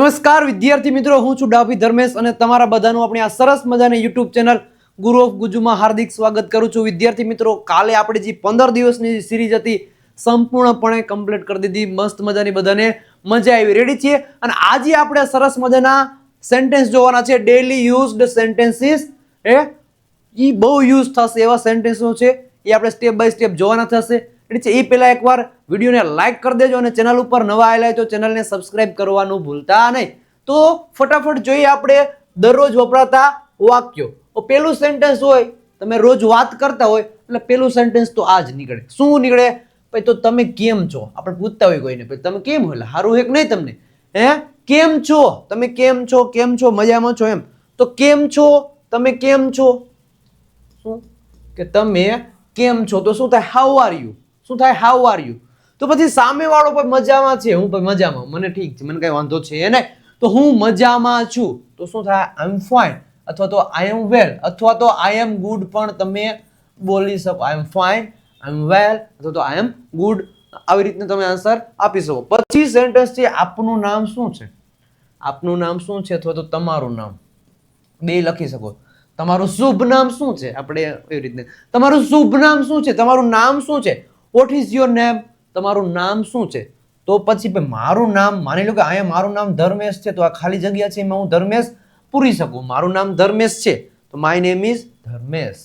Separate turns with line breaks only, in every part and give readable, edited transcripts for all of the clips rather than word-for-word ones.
નમસ્કાર વિદ્યાર્થી મિત્રો, હું છું ડાભી ધર્મેશ અને તમારા બધાનું આપણી આ સરસ મજાની YouTube ચેનલ ગુરુ ઓફ ગુજુમાં હાર્દિક સ્વાગત કરું છું. વિદ્યાર્થી મિત્રો, કાલે આપણે જે 15 દિવસની સિરીઝ હતી સંપૂર્ણપણે કમ્પ્લીટ કરી દીધી. મસ્ત મજાની બધાને મજા આવી. રેડી છીએ? અને આજે આપણે સરસ મજાના સેન્ટેન્સ જોવાના છે. ડેલી યુઝડ સેન્ટેન્સીસ એ બહુ યુઝ થશે એવા સેન્ટેન્સો છે, એ આપણે સ્ટેપ બાય સ્ટેપ જોવાના થશે. એ પહેલા એકવાર વિડીયોને લાઈક કરી દેજો અને ચેનલ ઉપર નવા આવેલા હોય તો ચેનલને સબસ્ક્રાઇબ કરવાનું ભૂલતા નહીં. તો ફટાફટ જોઈએ આપણે દરરોજ વપરાતા વાક્યો. પેલું સેન્ટેન્સ હોય, તમે રોજ વાત કરતા હોય એટલે પેલું સેન્ટેન્સ તો આ જ નીકળે. શું નીકળે? ભાઈ તો તમે કેમ છો? આપણે પૂછતા હોય કોઈને, તમે કેમ હોય, સારું હે કે નહીં તમને? કેમ છો? તમે કેમ છો? કેમ છો? મજામાં છો? એમ તો કેમ છો? તમે કેમ છો? શું કે તમે કેમ છો? તો શું થાય? How are you? શું થાય? How are you? તો પછી સામે વાળો પણ મજામાં છે, હું પણ મજામાં, મને ઠીક છે, મને કઈ વાંધો છે ને, તો હું મજામાં છું. તો શું થાય? આઈ એમ ફાઇન, અથવા તો આઈ એમ વેલ, અથવા તો આઈ એમ ગુડ પણ તમે બોલી શકો. આઈ એમ ફાઇન, આઈ એમ વેલ, અથવા તો આઈ એમ ગુડ. આવી રીતના તમે આન્સર આપી શકો. પછી સેન્ટેન્સ છે આપનું નામ શું છે? આપનું નામ શું છે? અથવા તો તમારું નામ, બે લખી શકો. તમારું શુભ નામ શું છે? આપણે એવી રીતના તમારું શુભ નામ શું છે? તમારું નામ શું છે? What is your name? તમારું નામ શું છે? તો પછી મારું નામ, માની લો કે અહીંયા મારું નામ ધર્મેશ છે, તો આ ખાલી જગ્યા છે એમાં હું ધર્મેશ પૂરી શકું. મારું નામ ધર્મેશ છે તો માય નેમ ઇઝ ધર્મેશ.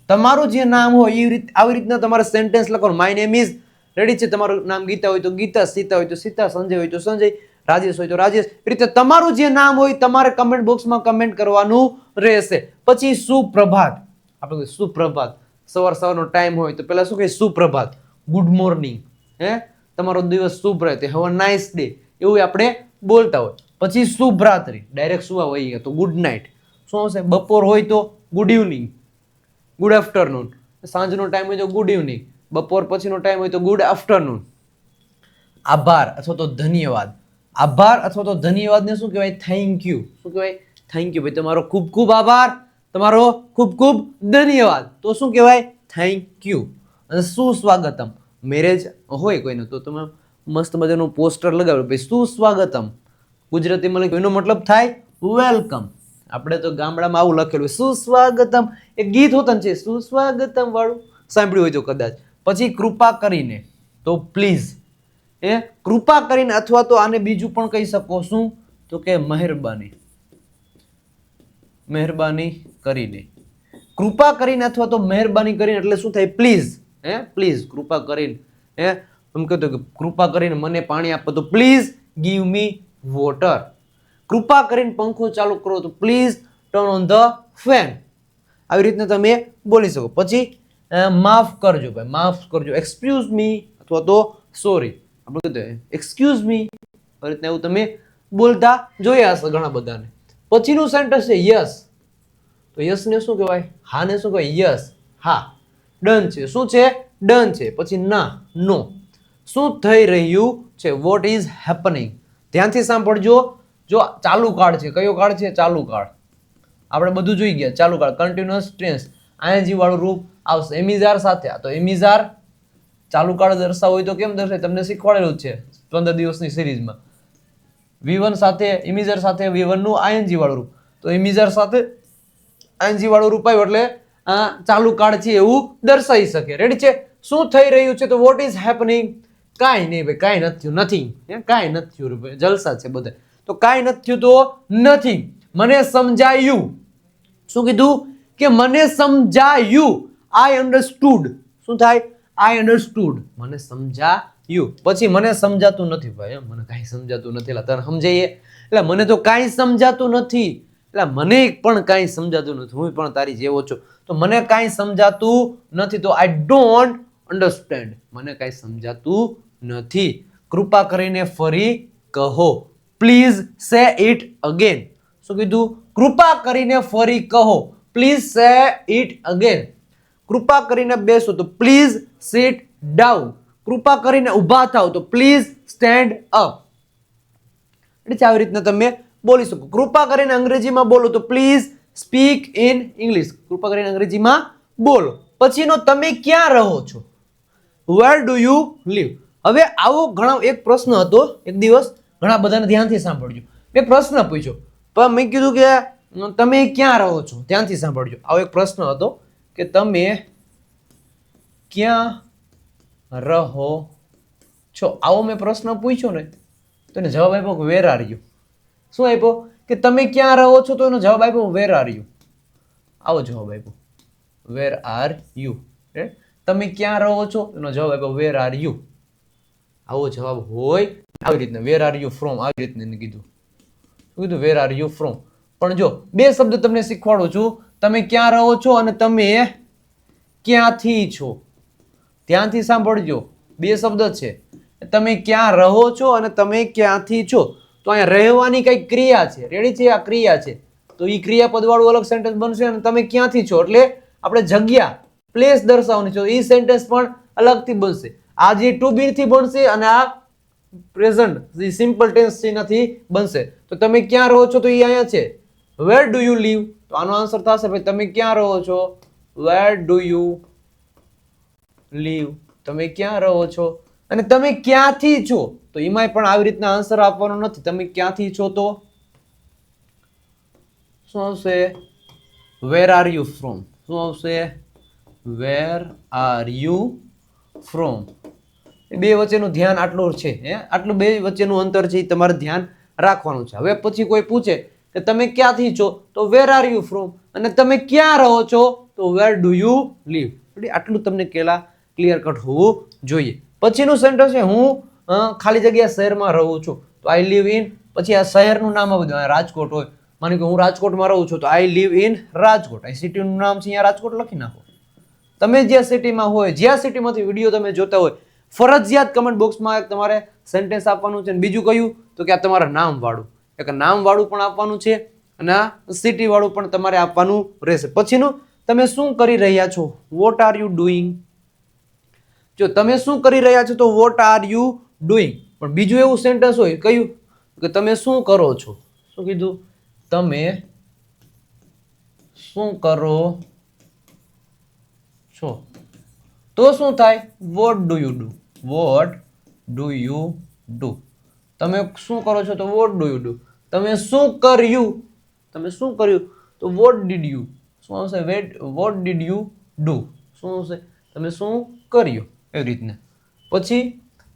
તમારું જે નામ હોય આવી રીતના તમારે સેન્ટેન્સ લખવાનું. માય નેમ ઇઝ, રેડી છે? તમારું નામ ગીતા હોય તો ગીતા, સીતા હોય તો સીતા, સંજય હોય તો સંજય, રાજેશ હોય તો રાજેશ. એ રીતે તમારું જે નામ હોય તમારે કમેન્ટ બોક્સમાં કમેન્ટ કરવાનું રહેશે. પછી સુપ્રભાત, આપણે સુપ્રભાત, સવારનો ટાઈમ હોય તો પેલા શું કહે? સુપ્રભાત, ગુડ મોર્નિંગ. તમારો દિવસ શુભ રહે, હેવ અ નાઇસ ડે, એવું આપણે બોલતા હોય. પછી શુભરાત્રી, ડાયરેક્ટ સુવા વહી ગયા તો ગુડ નાઇટ. શું હશે? બપોર હોય તો ગુડ ઇવનિંગ, ગુડ આફ્ટરનૂન. સાંજનો ટાઈમ હોય તો ગુડ ઇવનિંગ, બપોર પછીનો ટાઈમ હોય તો ગુડ આફ્ટરનૂન. આભાર અથવા તો ધન્યવાદ. આભાર અથવા તો ધન્યવાદને શું કહેવાય? Thank you. શું કહેવાય? Thank you. ભાઈ તમારો ખૂબ ખૂબ આભાર, તમારો ખૂબ ખૂબ ધન્યવાદ. તો શું કહેવાય? Thank you. અને સુસ્વાગતમ, મેરેજ હોય કોઈનો તો તમે મસ્ત મજાનું પોસ્ટર લગાવ્યું, ભાઈ સુસ્વાગતમ. ગુજરાતીમાં લખ્યું એનો મતલબ થાય વેલકમ. આપણે તો ગામડામાં આવું લખેલું સુસ્વાગતમ. એક ગીત હોતું છે સુસ્વાગતમ વાળું, સાંભળ્યું હોય તો કદાચ. પછી કૃપા કરીને, તો પ્લીઝ. કૃપા કરીને, અથવા તો આને બીજું પણ કહી શકો. શું? તો કે મહેરબાની. મહેરબાની કરીને, કૃપા કરીને અથવા તો મહેરબાની કરીને એટલે શું થાય? પ્લીઝ. પ્લીઝ, કૃપા કરીને. એમ કહેતો કે કૃપા કરીને મને પાણી આપો તો પ્લીઝ ગીવ મી વોટર. કૃપા કરીને પંખો ચાલુ કરો તો please turn on the fan. આવી રીતના તમે બોલી શકો. પછી માફ કરજો, ભાઈ માફ કરજો. એક્સક્યુઝ મી અથવા તો સોરી. આપણે કહેતો એક્સક્યુઝ મી. આવી રીતના એવું તમે બોલતા જોયા હશે ઘણા બધાને. પછીનું સેન્ટેન્સ છે યસ. તો યસ ને શું કહેવાય? હા ને શું કહેવાય? યસ, હા. ડન છે. શું છે? ડન છે. પછી ના, નો. શું થઈ રહ્યું છે? What is happening. ધ્યાનથી સાંભળજો. જો ચાલુ કાળ છે, કયો કાળ છે? ચાલુ કાળ. આપણે બધું જોઈ ગયા. ચાલુ કાળ, કન્ટિન્યુઅસ ટેન્સ, આઈએનજી વાળું રૂપ આવશે એમિઝાર સાથે. તો એમિઝાર ચાલુ કાળ દર્શાવ હોય તો કેમ દર્શાય? તમને શીખવાડેલું છે 15 દિવસની સિરીઝમાં. V1 સાથે, ઇમિઝર સાથે V1 નું આઈએનજી વાળું રૂપ. તો ઇમિઝર સાથે આઈએનજી વાળું રૂપ આવ્યું એટલે ચાલુ કાળ છે એવું દર્શાવી શકે. રેડી છે? શું થઈ રહ્યું છે? તો વોટ ઇઝ હેપનિંગ. કાંઈ નહીં ભાઈ, કાંઈ નથી થયું, નથિંગ. કાંઈ નથી થયું, જલસા છે બધા. તો કાંઈ નથી થયું તો નથિંગ. મને સમજાયું. શું કીધું? કે મને સમજાયું. આઈ અન્ડરસ્ટુડ. શું થાય? આઈ અન્ડરસ્ટુડ. મને સમજાયું. પછી મને સમજાતું નથી ભાઈ, મને કાંઈ સમજાતું નથી. એટલે તને સમજાઈએ? એટલે મને તો કાંઈ સમજાતું નથી. એટલે મને પણ કાંઈ સમજાતું નથી, હું પણ તારી જેવો છું. તો મને કાંઈ સમજાતું નથી તો આઈ ડોન્ટ અન્ડરસ્ટેન્ડ. મને કાંઈ સમજાતું નથી. કૃપા કરીને ફરી કહો. પ્લીઝ સે ઇટ અગેન. શું કીધું? કૃપા કરીને ફરી કહો. પ્લીઝ સે ઇટ અગેન. કૃપા કરીને બેસો તો પ્લીઝ સિટ ડાઉન. કૃપા કરીને ઊભા થાવ તો પ્લીઝ સ્ટેન્ડ અપ. એટલે આવી રીતના તમે બોલી શકો. કૃપા કરીને અંગ્રેજીમાં બોલો તો પ્લીઝ સ્પીક ઇન ઇંગ્લિશ. કૃપા કરીને અંગ્રેજીમાં બોલો. પછીનો તમે ક્યાં રહો છો? Where do you live. હવે આવો ઘણો એક પ્રશ્ન હતો એક દિવસ, ઘણા બધાને ધ્યાનથી સાંભળજો. મેં પ્રશ્ન પૂછ્યો પણ મેં કીધું કે તમે ક્યાં રહો છો, ધ્યાનથી સાંભળજો. આવો એક પ્રશ્ન હતો કે તમે ક્યાં રહો છો, આવો મેં પ્રશ્ન પૂછ્યો ને તો એને જવાબ આપ્યો વેર આર યુ. શું આપ્યો? કે તમે ક્યાં રહો છો, તો એનો જવાબ આપ્યો વેર આર યુ. આવો જવાબ આપ્યો વેર આર યુ. તમે ક્યાં રહો છો એનો જવાબ આપ્યો વેર આર યુ. આવો જવાબ હોય આવી રીતના વેર આર યુ ફ્રોમ, આવી રીતના એને કીધું. શું કીધું? Where are you from. પણ જો બે શબ્દ તમને શીખવાડું છું, તમે ક્યાં રહો છો અને તમે ક્યાંથી છો. ધ્યાનથી સાંભળજો, બે શબ્દ છે. તમે ક્યાં રહો છો અને તમે ક્યાંથી છો. તો અહીંયા રહેવાની કઈ ક્રિયા છે, રેડી છે, આ ક્રિયા છે. તો એ ક્રિયાપદ વાળું અલગ સેન્ટેન્સ બનશે અને તમે ક્યાંથી છો એટલે આપણે જગ્યા પ્લેસ દર્શાવવાની છે. એ સેન્ટેન્સ પણ અલગથી બનશે. આ જે ટુ બી થી બનશે અને આ પ્રેઝન્ટ જે સિમ્પલ ટેન્સ છે એનાથી બનશે. તો તમે ક્યાં રહો છો તો એ અહીંયા છે વેર ડુ યુ લીવ. તો આનો આન્સર થશે ભાઈ તમે ક્યાં રહો છો, વેર ડુ યુ લીવ. તમે ક્યાં રહો છો અને તમે ક્યાંથી છો તો એમાંય પણ આવી રીતના આન્સર આપવાનો નથી. તમે ક્યાંથી છો તો શું આવશે? Where are you from. શું આવશે? Where are you from. બે વચ્ચેનું ધ્યાન આટલું છે, આટલું બે વચ્ચેનું અંતર છે એ તમારે ધ્યાન રાખવાનું છે. હવે પછી કોઈ પૂછે કે તમે ક્યાંથી છો તો વેર આર યુ ફ્રોમ, અને તમે ક્યાં રહો છો તો વેર ડુ યુ લીવ. આટલું તમને ક્લિયર કટ હોવું જોઈએ. પછીનું સેન્ટેન્સ છે હું ખાલી જગ્યા શહેરમાં રહું છું તો આઈ લીવ ઇન. પછી આ શહેરનું નામ આ બધું રાજકોટ હોય, માની કે હું રાજકોટમાં રહું છું તો આઈ લીવ ઇન રાજકોટ. આ સિટીનું નામ છે અહીંયા રાજકોટ લખી નાખો. તમે જ્યાં સિટીમાં હોય, જ્યાં સિટીમાંથી વિડીયો તમે જોતા હોય, ફરજિયાત કમેન્ટ બોક્સમાં તમારે સેન્ટેન્સ આપવાનું છે. બીજું કયું તો કે આ તમારા નામ વાળું, એક નામ વાળું પણ આપવાનું છે અને આ સિટી વાળું પણ તમારે આપવાનું રહેશે. પછીનું તમે શું કરી રહ્યા છો, વોટ આર યુ ડુઈંગ. જો તમે શું કરી રહ્યા છો તો વોટ આર યુ ડુઈંગ. પણ બીજું એવું સેન્ટેન્સ હોય કયું કે તમે શું કરો છો. શું કીધું? તમે શું કરો છો તો શું થાય? What do you do. What do you do. તમે શું કરો છો તો વોટ ડુ યુ ડુ. તમે શું કર્યું, તમે શું કર્યું તો વોટ ડીડ યુ. શું આવશે? What did you do. શું આવશે? તમે શું કર્યું. એવી રીતના. પછી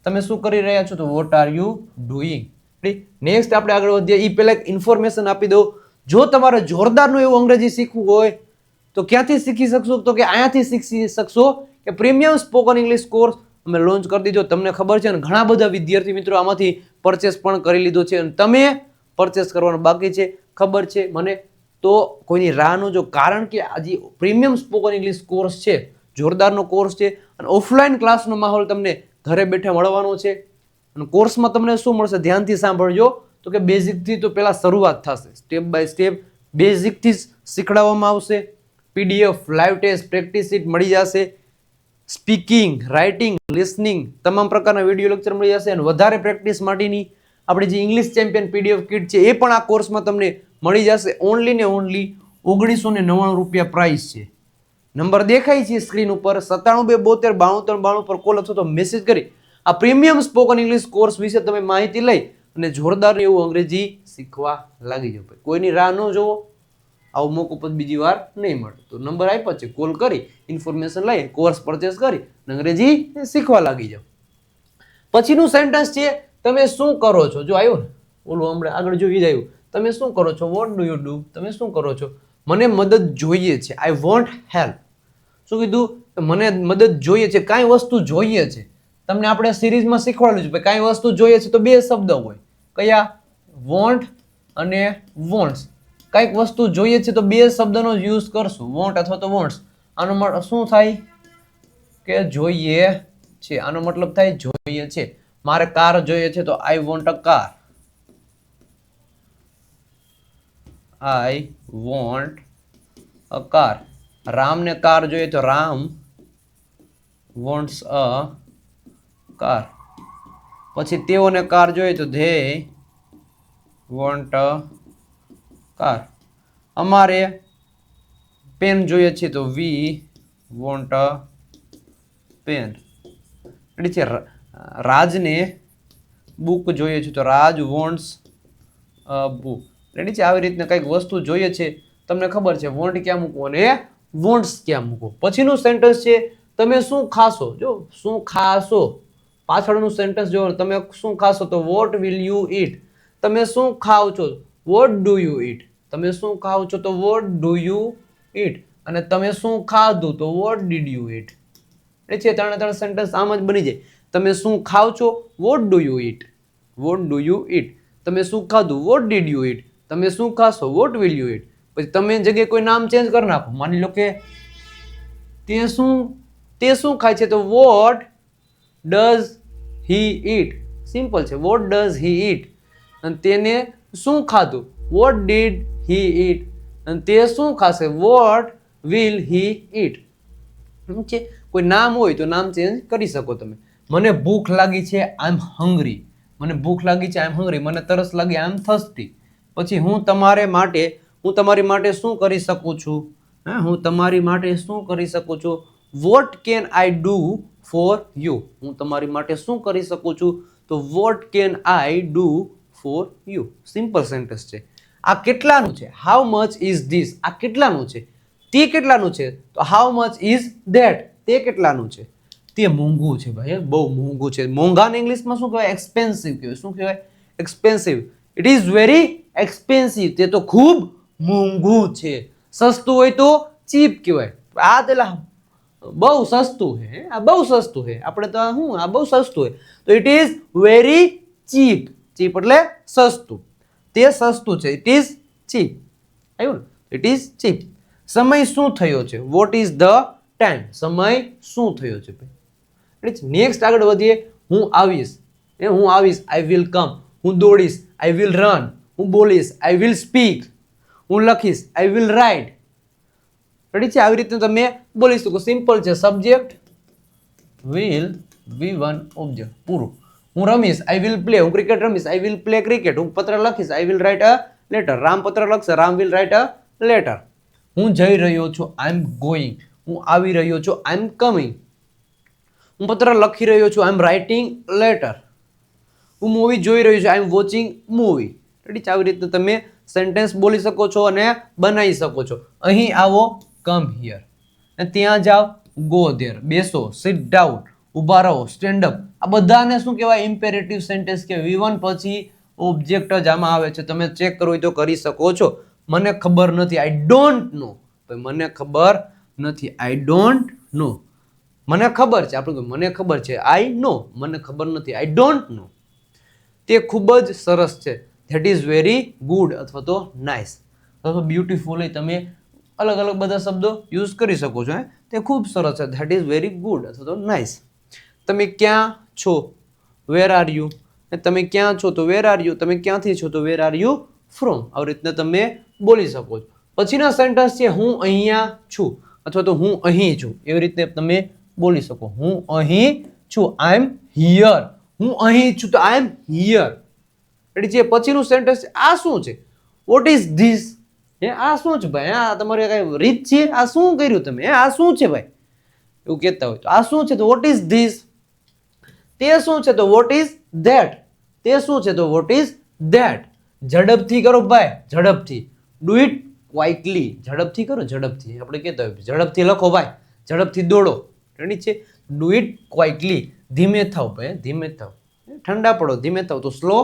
તમે શું કરી રહ્યા છો તો vote are you doing. Next આપણે આગળ વધીએ એ પહેલા એક ઇન્ફોર્મેશન આપી દઉં. જો તમારે જોરદારનું એવું અંગ્રેજી શીખવું હોય તો ક્યાંથી શીખી શકશો તો કે અહીંયાથી શીખી શકશો કે પ્રીમિયમ સ્પોકન ઇંગ્લિશ કોર્સ અમે લોન્ચ કરી દીધો. તમને ખબર છે ને ઘણા બધા વિદ્યાર્થી મિત્રો આમાંથી પરચેસ પણ કરી લીધો છે અને તમે પરચેસ કરવાનું બાકી છે, ખબર છે મને. તો કોઈની રાહ ન જો, કારણ કે આ જે પ્રીમિયમ સ્પોકન ઇંગ્લિશ કોર્સ છે જોરદારનો કોર્સ છે અને ઓફલાઈન ક્લાસનો માહોલ તમને ઘરે બેઠા મળવાનો છે. અને કોર્સમાં તમને શું મળશે ધ્યાનથી સાંભળજો તો કે બેઝિકથી તો પહેલાં શરૂઆત થશે, સ્ટેપ બાય સ્ટેપ બેઝિકથી શીખવાડવામાં આવશે. PDF, live test, practice sheet મળી જશે. સ્પીકિંગ, રાઇટિંગ, લિસનિંગ તમામ પ્રકારના વિડીયો લેક્ચર મળી જશે. અને વધારે પ્રેક્ટિસ માટેની આપણી જે ઇંગ્લિશ ચેમ્પિયન પીડીએફ કિટ છે એ પણ આ કોર્સમાં તમને મળી જશે. ઓનલી ને ઓનલી 1999 રૂપિયા પ્રાઇસ છે. નંબર દેખાય છે સ્ક્રીન ઉપર 97 272 93 92 પર કોલ અથવા તો મેસેજ કરી આ પ્રીમિયમ સ્પોકન ઇંગ્લિશ કોર્સ વિશે તમે માહિતી લઈ અને જોરદાર એવું અંગ્રેજી શીખવા લાગી જાવ. કોઈની રાહ ન જોવો, આવો મોકો પછી બીજી વાર નહીં મળે. તો નંબર આપ્યો છે, કોલ કરી ઇન્ફોર્મેશન લઈ કોર્સ પરચેસ કરી અંગ્રેજી શીખવા લાગી જાવ. પછીનું સેન્ટેન્સ છે તમે શું કરો છો. જો આવ્યું ને ઓલું હમણાં આગળ જોઈ જ આવ્યું. તમે શું કરો છો, વોટ ડુ યુ ડુ. તમે શું કરો છો, મને મદદ જોઈએ છે, આઈ વોન્ટ હેલ્પ. શું કીધું? મને મદદ જોઈએ છે, કાંઈ વસ્તુ જોઈએ છે. તમને આપણે સિરીઝમાં શીખવાડ્યું છે કાંઈ વસ્તુ જોઈએ છે તો બે શબ્દ હોય કયા? વોન્ટ અને વોન્ટ્સ. કાંઈક વસ્તુ જોઈએ છે તો બે શબ્દનો યુઝ કરશું, વોન્ટ અથવા તો વોન્ટ્સ. આનો શું થાય કે જોઈએ છે. આનો મતલબ થાય જોઈએ છે. મારે કાર જોઈએ છે તો I want a car. I want a car. રામને કાર જોઈએ તો રામ વોન્ટ્સ અ કાર. પછી તેઓને કાર જોઈએ તો ધે વોન્ટ અ કાર. અમારે પેન જોઈએ છે તો વી વોન્ટ અ પેન. છે રાજને બુક જોઈએ છે તો રાજ વોન્ટ્સ અ બુક. રેડી છે? આવી રીતના કંઈક વસ્તુ જોઈએ છે, તમને ખબર છે વોન્ટ ક્યાં મૂકવો અને વોન્ટ્સ ક્યાં મૂકવો. પછીનું સેન્ટેન્સ છે તમે શું ખાશો. જો શું ખાશો પાછળનું સેન્ટેન્સ જો તમે શું ખાશો તો વોટ વિલ યુ ઈટ. તમે શું ખાવ છો વોટ ડુ યુ ઈટ. તમે શું ખાવ છો તો વોટ ડુ યુ ઈટ. અને તમે શું ખાધું તો વોટ ડીડ યુ ઈટ. એ છે ત્રણે સેન્ટેન્સ આમ જ બની જાય. તમે શું ખાવ છો what do you it. What do you ઈટ. તમે શું ખાધું વોટ ડીડ યુ ઈટ. તમે શું ખાશો વોટ વિલ યુ ઈટ. પછી તમે જગ્યાએ કોઈ નામ ચેન્જ કરી નાખો. માની લો કે તે શું ખાય છે તો what does he eat. Simple છે, વોટ ડઝ હી ઈટ. અને તેને શું ખાધું વોટ ડીડ હી ઈટ. અને તે શું ખાશે વોટ વિલ હી ઈટ. છે કોઈ નામ હોય તો નામ ચેન્જ કરી શકો તમે. મને ભૂખ લાગી છે આઈ એમ હંગ્રી. મને ભૂખ લાગી છે આઈ એમ હંગ્રી. મને તરસ લાગી આઈ એમ થર્સ્ટી. પછી હું તમારી માટે શું કરી શકું છું. હું તમારી માટે શું કરી શકું છું. What can I do for you. હું તમારી માટે શું કરી શકું છું તો what can I do for you. Simple sentence છે. આ કેટલાનું છે હાઉ મચ ઇઝ ધીસ. આ કેટલાનું છે. તે કેટલાનું છે તો હાઉ મચ ઇઝ ધેટ. તે કેટલાનું છે. તે મોંઘું છે ભાઈ, બહુ મોંઘું છે. મોંઘાને ઇંગ્લિશમાં શું કહેવાય એક્સપેન્સિવ કહેવાય. શું કહેવાય expensive. It is very expensive. તે તો ખૂબ મોંઘું છે. સસ્તું હોય તો ચીપ કહેવાય. આ પેલા બહુ સસ્તું છે, આ બહુ સસ્તું છે. આપણે તો શું આ બહુ સસ્તું છે તો it is very cheap. Cheap એટલે સસ્તું. તે સસ્તું છે ઇટ ઇઝ ચીપ. આવ્યું ને ઇટ ઇઝ ચીપ. સમય શું થયો છે વોટ ઇઝ ધ ટાઈમ. સમય શું થયો છે ભાઈ. નેક્સ્ટ આગળ વધીએ. હું આવીશ આઈ વિલ કમ. હું દોડીશ આઈ વિલ રન. હું બોલીશ આઈ વિલ સ્પીક. હું લખીશ આઈ વિલ રાઇટ. રેડી છે? આવી રીતે તમે બોલી શકો. સિમ્પલ છે. સબ્જેક્ટ વિલ V1 ઓબ્જેક્ટ પૂરું. હું રમીશ આઈ વિલ પ્લે. હું ક્રિકેટ રમીશ આઈ વિલ પ્લે ક્રિકેટ. હું પત્ર લખીશ I will write a letter. Ram પત્ર લખશે Ram will write a letter. હું જઈ રહ્યો છું આઈ એમ ગોઈંગ. હું આવી રહ્યો છું આઈ એમ કમિંગ. હું પત્ર લખી રહ્યો છું આઈ એમ રાઇટિંગ લેટર. હું મૂવી જોઈ રહ્યો છું આઈ એમ વોચિંગ મૂવી. રેડી? આવી રીતે તમે સેન્ટેન્સ બોલી શકો છો અને બનાવી શકો છો. અહીં આવો કમ હિયર. ત્યાં જાઓ ગો ધેર. બેસો સિટ ડાઉન. ઊભા રહો સ્ટેન્ડ અપ. આ બધાને શું કહેવાય ઇમ્પેરેટિવ સેન્ટેન્સ કે V1 પછી ઓબ્જેક્ટ જ આમાં આવે છે. તમે ચેક કરવું હોય તો કરી શકો છો. મને ખબર નથી આઈ ડોન્ટ નો. મને ખબર નથી આઈ ડોન્ટ નો. મને ખબર છે આપણે મને ખબર છે આઈ નો. મને ખબર નથી આઈ ડોન્ટ નો. તે ખૂબ જ સરસ છે ધેટ ઇઝ વેરી ગુડ અથવા તો નાઇસ અથવા બ્યુટીફુલ. તમે અલગ અલગ બધા શબ્દો યુઝ કરી શકો છો. તે ખૂબ સરસ છે ધેટ ઇઝ વેરી ગુડ અથવા તો નાઇસ. તમે ક્યાં છો વેર આર યુ. તમે ક્યાં છો તો વેર આર યુ. તમે ક્યાંથી છો તો વેર આર યુ ફ્રોમ. આવી રીતના તમે બોલી શકો છો. પછીના સેન્ટેન્સ છે હું અહીંયા છું અથવા તો હું અહીં છું. એવી રીતે તમે બોલી શકો. હું અહીં છું આઈ એમ હિયર. હું અહીં છું તો આઈ એમ હિયર. રેડી છે? પછીનું સેન્ટેન્સ આ શું છે વોટ ઇઝ ધીસ. આ શું છે ભાઈ. આ તમારી કઈ રીત છે. આ શું કર્યું તમે. આ શું છે ભાઈ એવું કહેતા હોય તો આ શું છે તો વોટ ઇઝ ધીસ. તે શું છે તો વોટ ઇઝ ધેટ. તે શું છે તો વોટ ઇઝ ધેટ. ઝડપથી કરો ભાઈ ઝડપથી. Do it quickly. ઝડપથી કરો ઝડપથી. આપણે કહેતા હોય ઝડપથી લખો ભાઈ ઝડપથી દોડો. રેડી છે? Do it quickly. ધીમે થાવ ભાઈ ધીમે થાવ. ઠંડા પડો ધીમે થાવ તો સ્લો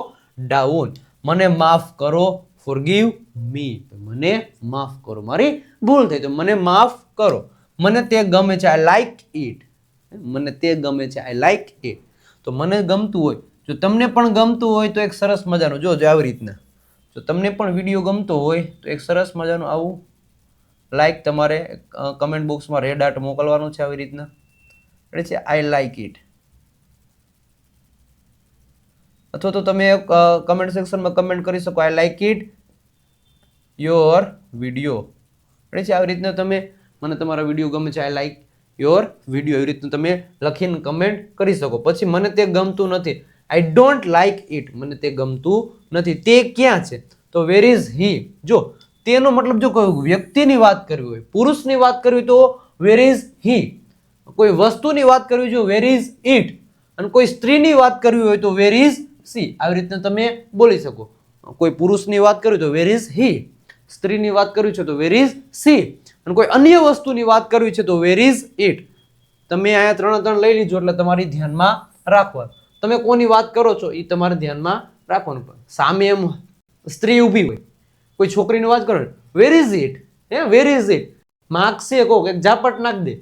ડાઉન. મને માફ કરો ફોરગીવ મી. મને માફ કરો મારી ભૂલ થઈ તો મને માફ કરો. મને તે ગમે છે આઈ લાઈક ઇટ. મને તે ગમે છે આઈ લાઈક ઇટ. તો મને ગમતું હોય જો તમને પણ ગમતું હોય તો એક સરસ મજાનું જો આવી રીતના જો તમને પણ વિડીયો ગમતો હોય તો એક સરસ મજાનું આવું લાઈક તમારે કમેન્ટ બોક્સમાં રેડ આર્ટ મોકલવાનું છે. આવી રીતના છે આઈ લાઈક ઇટ. અથવા તો તમે કમેન્ટ સેક્શનમાં કમેન્ટ કરી શકો I like it your video. છે આવી રીતના તમે મને તમારા વિડીયો ગમે છે આઈ લાઈક યોર વિડીયો. એવી રીતના તમે લખીને કમેન્ટ કરી શકો. પછી મને તે ગમતું નથી આઈ ડોન્ટ લાઈક ઇટ. મને તે ગમતું નથી. તે ક્યાં છે તો વેર ઇઝ હી. જો તેનો મતલબ જો કોઈ વ્યક્તિની વાત કરવી હોય પુરુષની વાત કરવી તો વેર ઇઝ હી. કોઈ વસ્તુની વાત કરવી જો વેર ઇઝ ઇટ. અને કોઈ સ્ત્રીની વાત કરવી હોય તો વેર ઇઝ સી, આવી રીતના તમે બોલી શકો. કોઈ પુરુષની વાત કરવી તો વેર ઇઝ હી, સ્ત્રીની વાત કરવી છે તો વેર ઇઝ સી, અને કોઈ અન્ય વસ્તુની વાત કરવી છે તો વેર ઇઝ ઇટ. તમે અહીંયા 3 લઈ લીધો એટલે તમારી ધ્યાનમાં રાખવાનું. તમે કોની વાત કરો છો એ તમારે ધ્યાનમાં રાખવાનું. સામે એમ સ્ત્રી ઊભી હોય, કોઈ છોકરીની વાત કરો, where is it, where is it, માગશે કહો કે ઝાપટ નાખ દે,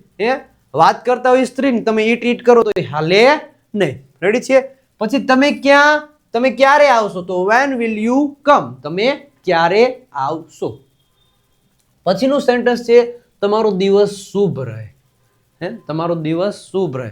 વાત કરતા હોય સ્ત્રીને તમે ઈટ કરો તો એ હાલે નહીં. રેડી છે? પછી તમે ક્યારે આવશો તો વેન વિલ યુ કમ, તમે ક્યારે આવશો. પછીનું સેન્ટેન્સ છે તમારો દિવસ શુભ રહે. તમારો દિવસ શુભ રહે.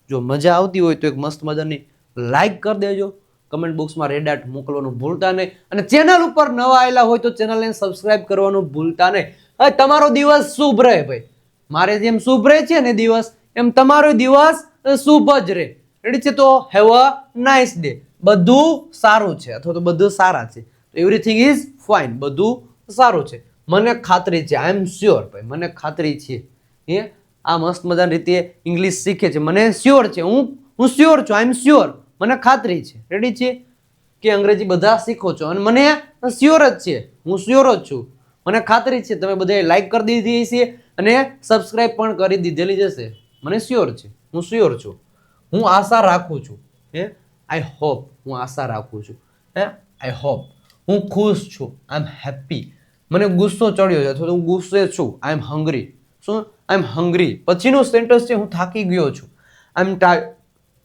જો મજા આવતી હોય તો એક મસ્ત મજાની લાઈક કરી દેજો, કમેન્ટ બોક્સમાં રેડ આર્ટ મોકલવાનું ભૂલતા નહીં, અને ચેનલ ઉપર નવા આવેલા હોય તો ચેનલને સબસ્ક્રાઇબ કરવાનું ભૂલતા નહીં. હવે તમારો દિવસ શુભ રહે ભાઈ. મારે જેમ શુભ રહે છે ને દિવસ, એમ તમારો દિવસ શુભ જ રહે. રેડી છે? તો હેવ અ નાઇસ ડે. બધું સારું છે અથવા તો બધું સારા છે. એવરીથિંગ ઇઝ ફાઇન, બધું સારું છે. મને ખાતરી છે, આઈ એમ શ્યોર ભાઈ, મને ખાતરી છે. આ મસ્ત મજાની રીતે ઇંગ્લિશ શીખે છે. મને શ્યોર છે, હું શ્યોર છું, આઈ એમ શ્યોર, મને ખાતરી છે. રેડી છે? કે અંગ્રેજી બધા શીખો છો અને મને શ્યોર જ છે, હું શ્યોર જ છું, મને ખાતરી છે. તમે બધાએ લાઈક કરી દીધી છે અને સબસ્ક્રાઇબ પણ કરી દીધેલી જશે. મને શ્યોર છે, હું શ્યોર છું, હું આશા રાખું છું. આઈ હોપ, હું આશા રાખું છું. I hope. હું ખુશ છું, આઈ એમ હેપી. મને ગુસ્સો ચડ્યો છે અથવા તો હું ગુસ્સે છું, આઈ એમ હંગ્રી. શું? આઈ એમ હંગ્રી. પછીનું સેન્ટેન્સ છે હું થાકી ગયો છું, આઈ એમ ટાયર્ડ.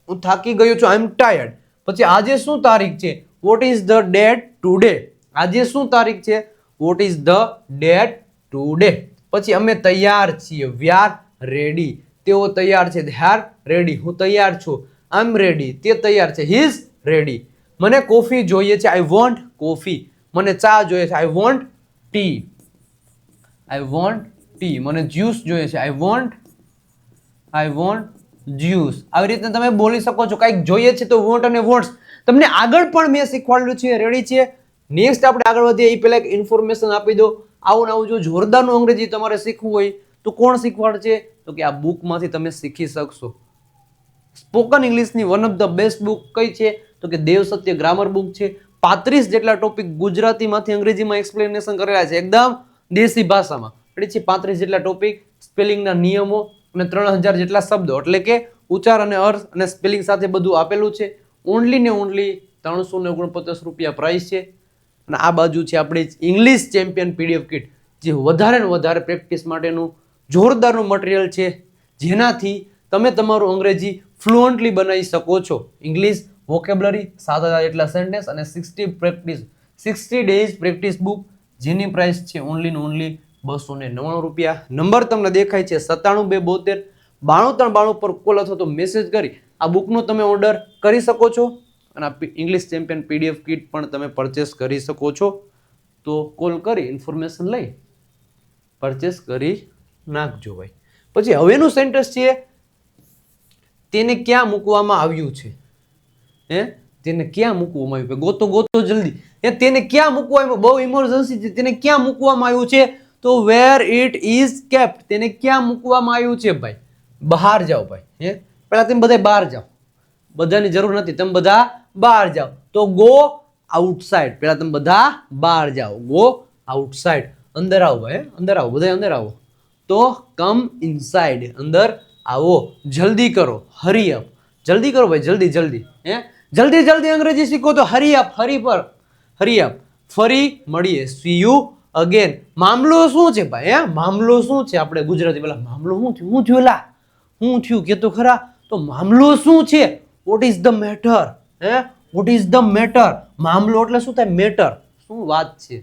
હું થાકી ગયો છું, આઈ એમ ટાયર્ડ. પછી આજે શું તારીખ છે? What is the date today? આજે શું તારીખ છે? What is the date today? પછી અમે તૈયાર છીએ, વી આર રેડી. તેઓ તૈયાર છે, દે આર રેડી. હું તૈયાર છું, આઈ એમ રેડી. તે તૈયાર છે, હી ઇઝ રેડી. મને કોફી જોઈએ છે, આઈ વોન્ટ કોફી. મને ચા જોઈએ છે, I want T. I want T. મને જ્યુસ જોઈએ છે, આઈ વોન્ટ જ્યુસ. આવી રીતે તમે બોલી શકો છો. કંઈક જોઈએ છે તો વોન્ટ અને વોન્ટ્સ તમને આગળ પણ મેં શીખવાડેલું છે. રેડી છે? નેક્સ્ટ આપણે આગળ વધીએ એ પહેલા એક ઇન્ફોર્મેશન આપી દો. આવું ને આવું જો જોરદારનું અંગ્રેજી તમારે શીખવું હોય તો કોણ શીખવાડશે? તો કે આ બુકમાંથી તમે શીખી શકશો. સ્પોકન ઇંગ્લિશની one of the best book કઈ છે? તો કે દેવ સત્ય ગ્રામર બુક છે. 35 જેટલા ટોપિક ગુજરાતીમાંથી અંગ્રેજીમાં એક્સપ્લેનેશન કરેલા છે, એકદમ દેશી ભાષામાં. રેડી છે? 35 જેટલા ટોપિક, સ્પેલિંગના નિયમો અને 3000 જેટલા શબ્દો, એટલે કે ઉચ્ચાર અને અર્થ અને સ્પેલિંગ સાથે બધું આપેલું છે. ઓનલી ને ઓનલી 349 રૂપિયા પ્રાઇસ છે. અને આ બાજુ છે આપણી ઇંગ્લિશ ચેમ્પિયન પીડીએફ કિટ, જે વધારે ને વધારે પ્રેક્ટિસ માટેનું જોરદારનું મટીરિયલ છે, જેનાથી તમે તમારું અંગ્રેજી ફ્લુઅન્ટલી બનાવી શકો છો. ઇંગ્લિશ વોકેબ્યુલરી 7000 જેટલા સેન્ટેન્સ અને 60 ડેઝ પ્રેક્ટિસ બુક, જેની પ્રાઇસ છે ઓનલી ને ઓનલી 299 રૂપિયા. નંબર તમને દેખાય છે 97 272 9392 પર કોલ અથવા તો મેસેજ કરી આ બુકનો તમે ઓર્ડર કરી શકો છો. અને આ ઇંગ્લિશ ચેમ્પિયન પીડીએફ કિટ પણ તમે પરચેસ કરી શકો છો. તો કોલ કરી ઇન્ફોર્મેશન લઈ પરચેસ કરી નાખજો ભાઈ. પછી હવેનું સેન્ટેન્સ છે તેને ક્યાં મૂકવામાં આવ્યું છે? તેને ક્યાં મૂકવામાં આવ્યું? ગોતો જલ્દી. તેને ક્યાં મૂકવામાં? બહુ ઇમરજન્સી છે. તેને ક્યાં મૂકવામાં આવ્યું છે? તો વેર ઇટ ઇઝ કેપ્ટ. તેને ક્યાં મૂકવામાં આવ્યું છે ભાઈ? બહાર જાઓ ભાઈ. પહેલા તમે બધા બહાર જાઓ, બધાની જરૂર નથી, તમે બધા બહાર જાઓ. તો ગો આઉટસાઇડ. પહેલા તમે બધા બહાર જાઓ, ગો આઉટસાઇડ. અંદર આવો ભાઈ, અંદર આવો, બધા અંદર આવો. તો કમ ઇનસાઇડ, અંદર આવો. જલ્દી કરો, હરી અપ. જલ્દી કરો ભાઈ, જલ્દી જલ્દી અંગ્રેજી શીખો તો હરી અપ, હરી અપ. ફરી મળીએ, સી યુ અગેન. મામલો શું છે ભાઈ? મામલો શું છે? આપણે ગુજરાતી પેલા મામલો શું થયું? શું થયું કે તો ખરા. તો મામલો શું છે? What is the matter? What is the matter? મામલો એટલે શું થાય? મેટર, શું વાત છે?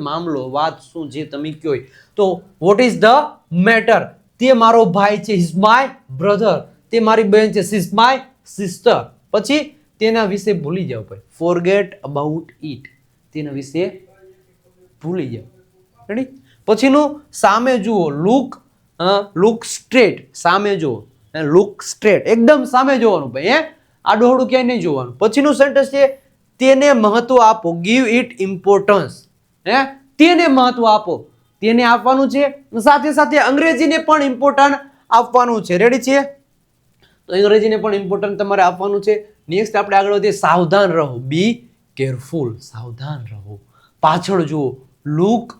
મામલો, વાત શું જે તમે કહો. તો વોટ ઇઝ ધ મેટર? તે મારો ભાઈ છે, ઇઝ માય બ્રધર. તે મારી બહેન છે, ઇઝ માય સિસ્ટર. પછી તેના વિશે ભૂલી જાઓ ભાઈ, ફોરગેટ અબાઉટ ઇટ. તેના વિશે ભૂલી જાઓ. રેડી? પછીનું સામે જુઓ, લુક સ્ટ્રેટ. સામે જુઓ, લુક સ્ટ્રેટ, એકદમ સામે જોવાનું ભાઈ. આડોહડું ક્યાંય નહીં જોવાનું. પછીનું સેન્ટેન્સ છે તેને મહત્વ આપો, ગીવ ઇટ ઇમ્પોર્ટન્સ. તેને મહત્વ આપો, તેને આપવાનું છે, સાથે સાથે અંગ્રેજીને પણ ઇમ્પોર્ટન્ટ આપવાનું છે. રેડી છે? તો અંગ્રેજીને પણ ઇમ્પોર્ટન્ટ તમારે આપવાનું છે. નેક્સ્ટ આપણે આગળ વધીએ. સાવધાન રહો, બી કેરફુલ, સાવધાન રહો. પાછળ જુઓ, લુક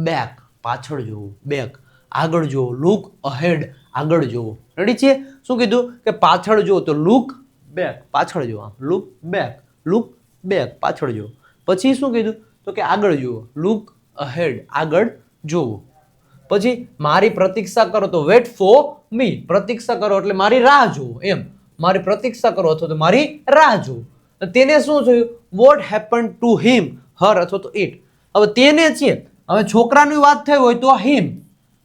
બેક, પાછળ જુઓ, બેક, આગળ જુઓ, લુક અહેડ, આગળ જુઓ. રેડી છે? શું કીધું કે પાછળ જુઓ તો લુક બેક, પાછળ જુઓ, લુક બેક, લુક બેક, પાછળ જુઓ. પછી શું કીધું તો કે આગળ જુઓ, લુક અહેડ, આગળ જુઓ. પછી મારી પ્રતીક્ષા કરો તો વેટ ફોર મી, પ્રતીક્ષા કરો એટલે મારી રાહ જુઓ, એમ મારી પ્રતીક્ષા કરો અથવા તો મારી રાહ જુઓ. તેને શું થયું? વોટ હેપન ટુ હિમ, હર અથવા તો ઇટ. હવે તેને છે, હવે છોકરાની વાત થઈ હોય તો હિમ,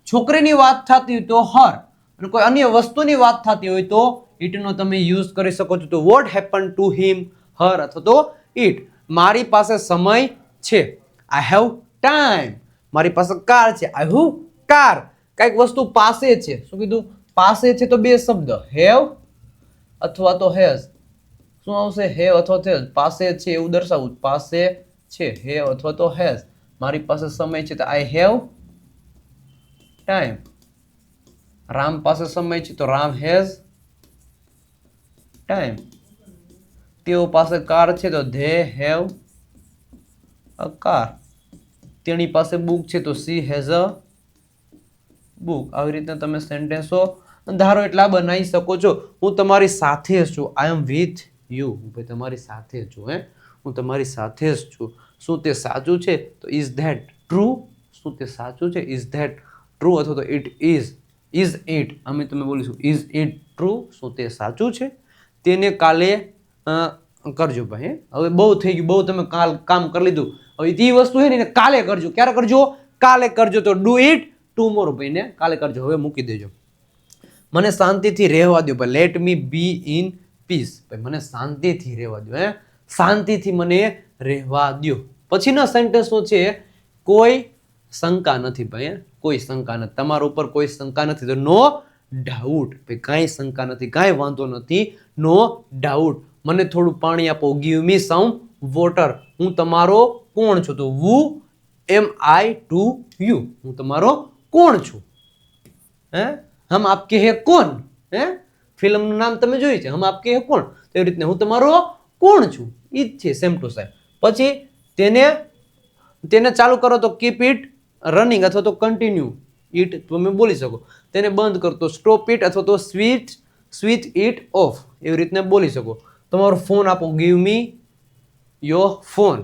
છોકરીની વાત થતી હોય તો હર, અને કોઈ અન્ય વસ્તુની વાત થતી હોય તો ઇટનો તમે યુઝ કરી શકો છો. તો વોટ હેપન ટુ હિમ, હર અથવા તો ઇટ. મારી પાસે સમય છે, આઈ હેવ ટાઈમ. મારી પાસે કાર છે, આઈ હેવ કાર. કઈક વસ્તુ પાસે છે, શું કીધું? પાસે છે તો બે શબ્દ, હેવ અથવા તો હેઝ. શું આવશે? હેવ અથવા તો હેઝ. પાસે છે એવું દર્શાવવું, પાસે છે, હેવ અથવા તો હેઝ. મારી પાસે સમય છે તો આઈ હેવ ટાઈમ. રામ પાસે સમય છે તો રામ હેઝ ટાઈમ. તેઓ પાસે કાર છે તો ધે હેવ અ કાર. તેની પાસે બુક છે તો સી હેઝ અ બુક. આવી રીતના તમે સેન્ટેન્સો ધારો એટલા બનાવી શકો છો. હું તમારી સાથે જ છું, આઈ એમ વિથ યુ. હું તમારી સાથે જ છું, હું તમારી સાથે જ છું. શું તે સાચું છે? તો ઇઝ ધેટ ટ્રુ? શું તે સાચું છે? ઇઝ ધેટ ટ્રુ અથવા તો ઇટ ઇઝ ઇટ. અમે તમે બોલીશું ઇઝ ઇટ ટ્રુ? શું તે સાચું છે? તેને કાલે કરજો ભાઈ. હવે બહુ થઈ ગયું, બહુ તમે કામ કરી લીધું. હવે તે વસ્તુ છે ને કાલે કરજો. ક્યારે કરજો? કાલે કરજો. તો ડુ ઇટ ટુમોરો ભાઈ, ને કાલે કરજો. હવે મૂકી દેજો. મને શાંતિથી રહેવા દો ભાઈ, let me be in peace. ભાઈ મને શાંતિથી રહેવા દો, શાંતિથી મને રહેવા દો. પછીનો સેન્ટેન્સ શું છે? કોઈ શંકા નથી ભાઈ, કોઈ શંકા નથી. તમારા ઉપર કોઈ શંકા નથી તો નો ડાઉટ. ભાઈ કાંઈ શંકા નથી, કાંઈ વાંધો નથી, નો ડાઉટ. મને થોડું પાણી આપો, ગીવ મી સમ વોટર. હું તમારો કોણ છું? તો વુ એમ આઈ ટુ યુ. હું તમારો કોણ છું? હમ આપકે હે કોણ? ફિલ્મનું નામ તમે જોયું છે, હમ આપકે હે કોણ. એવી રીતના હું તમારો કોણ છું, ઈ જ છે, સેમ ટુ સેમ. પછી તેને ચાલુ કરો તો કીપ ઇટ રનિંગ અથવા તો કન્ટિન્યુ ઇટ તમે બોલી શકો. તેને બંધ કરો તો સ્ટોપ ઇટ અથવા તો સ્વિચ ઇટ ઓફ. એવી રીતના બોલી શકો. તમારો ફોન આપો, ગીવ મી યોર ફોન.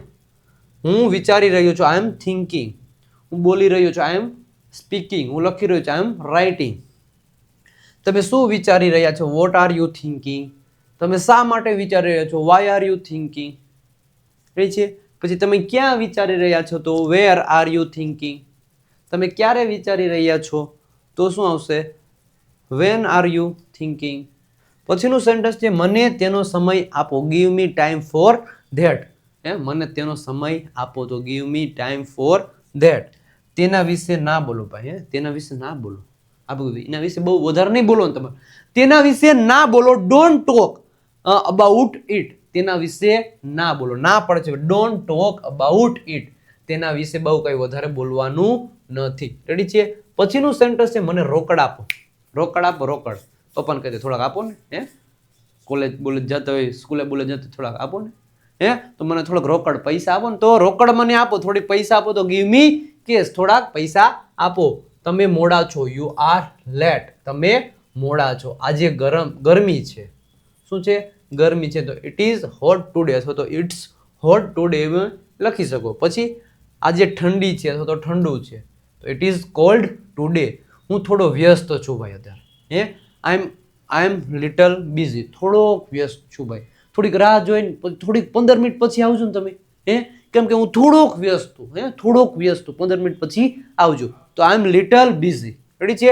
હું વિચારી રહ્યો છું, આઈ એમ થિંકિંગ. હું બોલી રહ્યો છું, આઈ એમ સ્પીકિંગ. હું લખી રહ્યો છું, આઈ એમ રાઇટિંગ. તમે શું વિચારી રહ્યા છો? What are you thinking. તમે શા માટે વિચારી રહ્યા છો? Why are you thinking. એ છે. પછી તમે ક્યાં વિચારી રહ્યા છો? તો વેર આર યુ થિંકિંગ. તમે ક્યારે વિચારી રહ્યા છો? તો શું આવશે? Van R you thinking. પછીનું સેન્ટેન્સ છે, મને તેનો સમય આપો, give me time for that. મને તેનો સમય આપો તો give me time for that. તેના વિશે ના બોલો ભાઈ, તેના વિશે ના બોલો. આ બધું એના વિશે બહુ વધારે નહીં બોલો ને તમારે. તેના વિશે ના બોલો, ડોન્ટ ટોક અબાઉટ ઇટ. તેના વિશે ના બોલો, ના પડે છે, ડોન્ટ ટોક અબાઉટ ઇટ. તેના વિશે બહુ કઈ વધારે બોલવાનું નથી. રેડી છે? પછીનું સેન્ટેન્સ છે, મને રોકડ આપો. રોકડ આપો, રોકડ. પપ્પાને કહે થોડાક આપો ને, કોલેજ બોલેજ જતા હોય, સ્કૂલે બોલે જતા થોડાક આપો ને, તો મને થોડાક રોકડ પૈસા આપો ને. તો રોકડ મને આપો, થોડીક પૈસા આપો તો ગીવ મી કેશ. થોડાક પૈસા આપો. તમે મોડા છો, યુ આર લેટ. તમે મોડા છો. આજે ગરમી છે. શું છે? ગરમી છે. તો ઇટ ઇઝ હોટ ટુડે અથવા તો ઇટ્સ હોટ ટુડે લખી શકો. પછી આજે ઠંડી છે અથવા તો ઠંડુ છે, તો ઇટ ઇઝ કોલ્ડ ટુડે. હું થોડો વ્યસ્ત છું ભાઈ અત્યારે. આઈ એમ લિટલ બિઝી. થોડોક વ્યસ્ત છું ભાઈ. થોડીક રાહ જોઈને થોડીક 15 મિનિટ પછી આવજો ને તમે. કેમ કે હું થોડોક વ્યસ્ત છું. થોડોક વ્યસ્ત છું, 15 મિનિટ પછી આવજો. તો આઈ એમ લિટલ બિઝી. રેડી છે?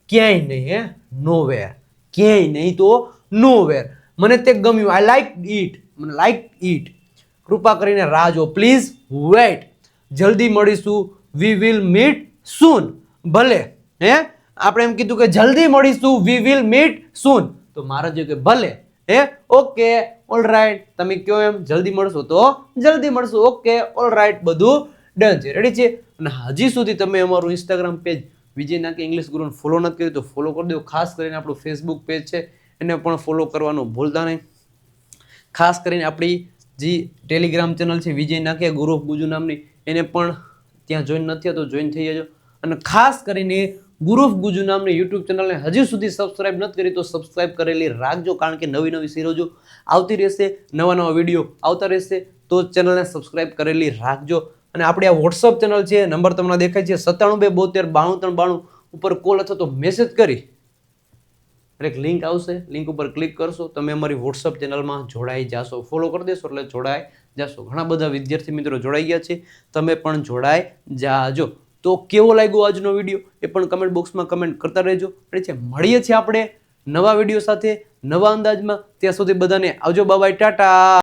ક્યાંય નહીં, નો વેર. ક્યાંય નહીં તો નો વેર. મને તે ગમ્યું, આઈ લાઈક ઇટ. મને લાઈક ઇટ. કૃપા કરીને રાહ જો, પ્લીઝ વેઇટ. જલ્દી મળીશું, વી વિલ મીટ સૂન. ભલે. આપણે એમ કીધું કે જલ્દી મળીશું, વી વિલ મીટ સૂન. તો મારા જે કે ભલે. Okay, all right. તમે કયો એમ જલ્દી મળશો તો જલ્દી મળશું. Okay, all right. બધું ડન છે. રેડી છે? અને હજી સુધી તમે અમારું ઇન્સ્ટાગ્રામ પેજ વિજય નાકે ઇંગ્લિશ ગુરુને ફોલો નથી કર્યું તો ફોલો કરી દો. ખાસ કરીને આપણું ફેસબુક પેજ છે એને પણ ફોલો કરવાનું ભૂલતા નહીં. ખાસ કરીને આપણી જે ટેલિગ્રામ ચેનલ છે વિજય નાખિયા ગુરુ ઓફ ગુજુ નામની, એને પણ ત્યાં જોઈન નથી તો જોઈન થઈ જજો. અને ખાસ કરીને ગુરુ ઓફ ગુજુ નામની યુટ્યુબ ચેનલને હજી સુધી સબસ્ક્રાઇબ નથી કરી તો સબસ્ક્રાઇબ કરેલી રાખજો, કારણ કે નવી નવી સિરીઝો આવતી રહેશે, નવા નવા વિડીયો આવતા રહેશે, તો ચેનલને સબસ્ક્રાઇબ કરેલી રાખજો. અને આપણી આ વોટ્સઅપ ચેનલ છે, નંબર તમને દેખાય છે 97 ઉપર કોલ અથવા તો મેસેજ કરી એક લિંક આવશે, લિંક ઉપર ક્લિક કરશો, તમે અમારી વોટ્સઅપ ચેનલમાં જોડાઈ જાશો. ફોલો કરી દેશો એટલે જોડાઈ જાશો. ઘણા બધા વિદ્યાર્થી મિત્રો જોડાઈ ગયા છે, તમે પણ જોડાઈ જાજો. તો કેવો લાગ્યો આજનો વિડીયો એ પણ કમેન્ટ બોક્સમાં કમેન્ટ કરતા રહેજો. અને છે મળીએ છીએ આપણે નવા વિડીયો સાથે, નવા અંદાજમાં. ત્યાં સુધી બધાને આવજો, બાય બાય, ટાટા.